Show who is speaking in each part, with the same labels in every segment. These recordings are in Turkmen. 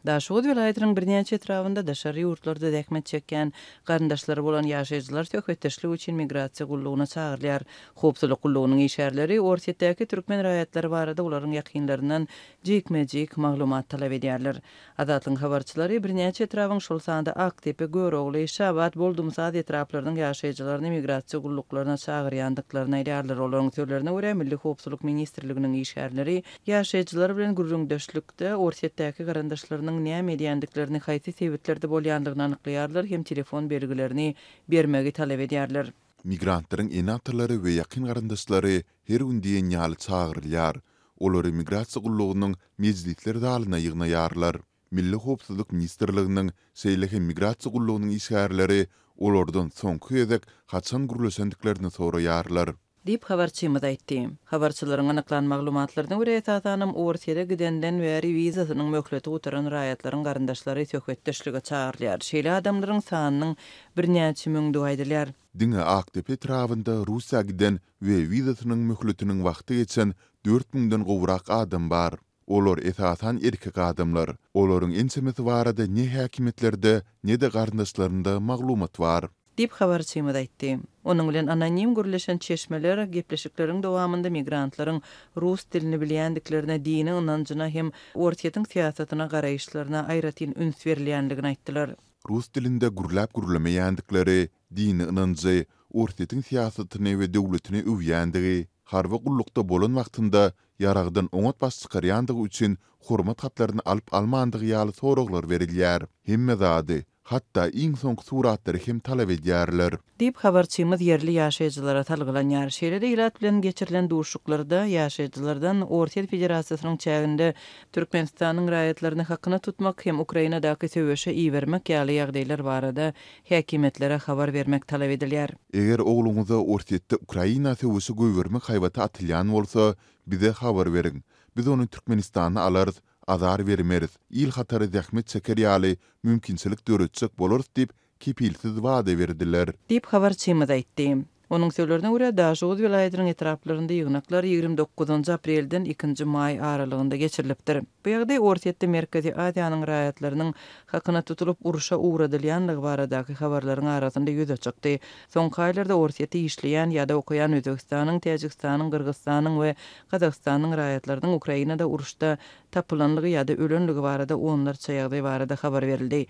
Speaker 1: Daşoğuz vilayatynyň birnäçe etrafynda daşary ýurtlarda däkmet çeken garindaşlary bolan ýaşaýjylar töhfetdeşlik üçin migrasiýa gullugyna çagyrýar. Howpsuzlyk gullugynyň işärleri orsetdäki türkmen raýatlary barada olaryň ýakynlaryndan jekmejek maglumat talap edýärler. Adatlyň habarçylary birnäçe etrafyň şol sanda Aktepe, Görogly, Şabat, Boldumsaz etraflarynyň ýaşaýjylaryny migrasiýa gulluklaryna çagyrýandyklaryny aýdýarlar. Olaryň sözlerine görä Milli Howpsuzlyk ministrliginiň işärleri ýaşaýjylar bilen gürrüňdeşlikde orsetdäki garindaşlarynyň näme edýändiklerini, haýsy sebeplerde bolýandygyny anyklaýarlar hem telefon belgilerini bermegi talap edýärler.
Speaker 2: Migrantlaryň enatlary we ýakyn garindaşlary her gün diýen ýaly çagyrylýar. Olary migrasiýa gullugynyň mejlisleri dalyna ýygnaýarlar. Milli Howpsuzlyk ministrliginiň seýleki migrasiýa gullugynyň işgärleri olardan soňky ýedek haçan gürleşendiklerini soraýarlar.
Speaker 1: Dip habarçymyz aýtdy. Habarçylaryň anyklan maglumatlaryna görä Tatanam Orsiýede gidenden bäri wizasynyň möhleti gutaran raýatlaryň garyndaşlary töhfetdeşlige çagyrýar. Şeýle adamlaryň sanynyň birnäçe müňdi aýdylýar.
Speaker 2: Diňe Aktepe etrafynda Russiýa giden we wizasynyň möhletiniň wagty geçen 4000-den gowrak adam bar. Olar esasan erkek adamlar. Olaryň ensemesi barada ne häkimetlerde, ne de garyndaşlarynda maglumat bar.
Speaker 1: Dip habarçymyz aýtdy. Onuň bilen anonim gürleşen çeşmeler gepleşikleriň dowamında migrantlaryň rus dilini bilýändiklerine, dini ynanjyna hem ortiýetiň siýasatyna garaýyşlaryna aýratyn üns berilýändigini aýtdylar.
Speaker 2: Rus dilinde gürläp-gürlemeýändikleri, dini ynanjy, ortiýetiň siýasatyny we döwletini öwýändigi, harby gullukda bolan wagtynda ýaragdan oňat baş çykarýandygy üçin hormat hatlaryny alyp almandygy ýaly soraglar berilýär. Hemme zady hatta iň soňky suratlary hem talap edýärler.
Speaker 1: Dip habarçymyz yerli ýaşaýjylara talgylanyar. Şeýle ilat bilen geçirilen duruşuklarda ýaşaýjylardan Ortiýet Federasiýasynyň çäginde Türkmenistanyň raýatlaryny hakyna tutmak hem Ukrainadaky söwüşe iýermek ýaly ýagdaýlar barada häkimetlere habar bermek talap edilýär.
Speaker 2: Eger ogluňyza Ortiýetde Ukraina söwüşe göýbermek haýbaty atylýan bolsa, bize habar beriň. Biz onu Türkmenistana alarys, azar bermeriz. İl hatary zähmet çeker ýaly mümkinçilik döretjek bolurys diýip kepilsiz wada berdiler.
Speaker 1: Dip habarçymyz aýtdy. Onuň sözlerine görä Daşoğuz vilayatynyň etraplarynda ýygnaklar 29 aprelden 2 may aralygynda geçirilipdir. Bu ýagdaý Ortiýetde Merkezi Asiýanyň raýatlarynyň hakyna tutulup uruşa uğradylýanlygy baradaky habarlaryň arasynda ýüze çykdy. Soňky aýlarda Ortiýetde işleýän ýa-da okuyan Özbekistanyň, Täjikistanyň, Kyrgyzstanyň we Kazakstanyň raýatlarynyň Ukrainada uruşda tapylanlygy ýa-da ölenligi barada onlarça ýagdaý barada habar berildi.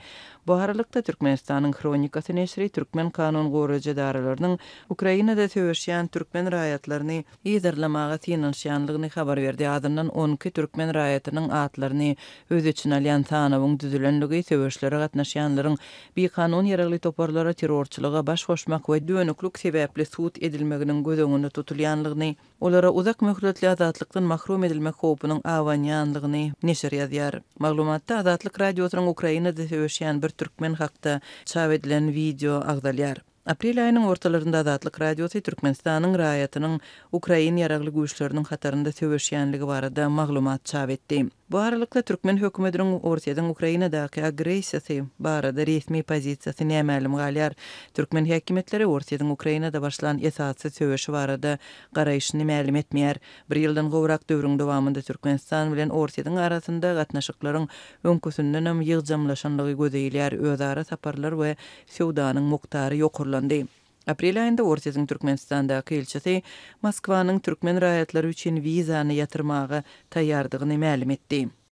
Speaker 1: Bu aralykda Türkmenistanyň Kronikasy neşri Türkmen kanun goraýjy daralarynyň Ukrainada söwüşýän türkmen raýatlaryny ýyzarlamaga synanşýanlygyny habar berdi. Adından 12 türkmen raýatynyň atlaryny öz içine alýan tanawyň düzülenligi, söwüşlere gatnaşýanlaryň bir kanun ýaragly toparlara terrorçylyga baş goşmak we dönüklük sebäpli sud edilmeginiň gözüňünde tutulýanlygyny, olara uzak möhletli azatlykdan mahrum edilmek howpunyň awanýanlygyny neşir ýazýar. Maglumatda Azatlyk radiosynyň Ukrainada söwüşýän bir türkmen hakda çap edilen video agdalýar. Aprel aýynyň ortalarynda Azatlyk radiosy Türkmenistanyň raýatynyň Ukraina ýaragly güýçleriniň hatarynda söwüşýänligi barada maglumat çap etdi. Bu aralykda Türkmen hökümetiniň Ortiýadan Ukrainadaky agressiýasy barada resmi pozisiýasy nämälim galýar. Türkmen häkimetleri Ortiýadan Ukrainada başlanan esasy söwüşi barada garaýyşyny mälim etmeýär. Bir ýyldan gowrak döwrüň dowamında Türkmenistan bilen Ortiýadan arasynda gatnaşyklaryň öňküsünden hem ýygjamlaşanlygy gözeýilýär. Özara saparlar we sowdanyň muktary ýokurlandy. Aprel aýynda Ortiýatyň Türkmenistandaky elçisi Moskwanyň türkmen raýatlary üçin wizany ýatyrmaga taýýardygyny mälim etdi.